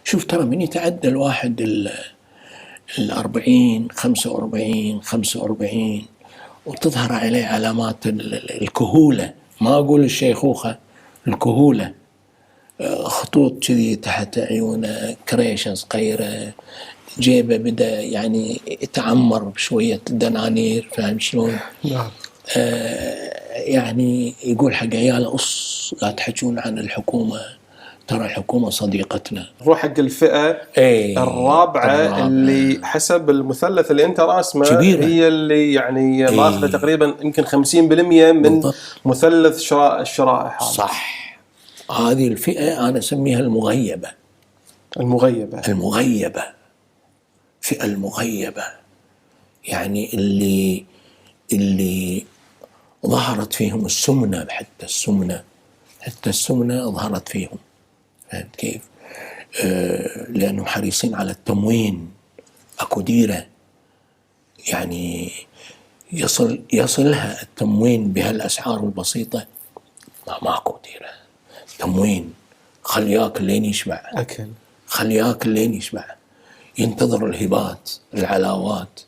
شوف ترى من يتعدى الواحد 40 45 وتظهر عليه علامات الكهولة، ما أقول الشيخوخة، الكهولة، خطوط كذي تحت عيونه، كريشة صغيرة، جيبه بدأ يعني يتعمر بشوية دنانير، فاهم شلون؟ نعم. يعني يقول حق عياله لا تحكون عن الحكومة، ترى الحكومة صديقتنا. نروح حق الفئة الرابعة اللي حسب المثلث اللي انت راسمه كبيرة. هي اللي يعني ماخذة تقريبا يمكن 50% من بالضبط. مثلث الشرائح. صح. هذه الفئة أنا أسميها المغيبة. فئة المغيبة، يعني اللي ظهرت فيهم السمنة، حتى السمنة ظهرت فيهم. فهمت كيف؟ لأنهم حريصين على التموين. أكو ديرة يعني يصلها التموين بهالأسعار البسيطة، ماكو ديرة. تموين، خل ياكل لين يشبع، ينتظر الهبات، العلاوات.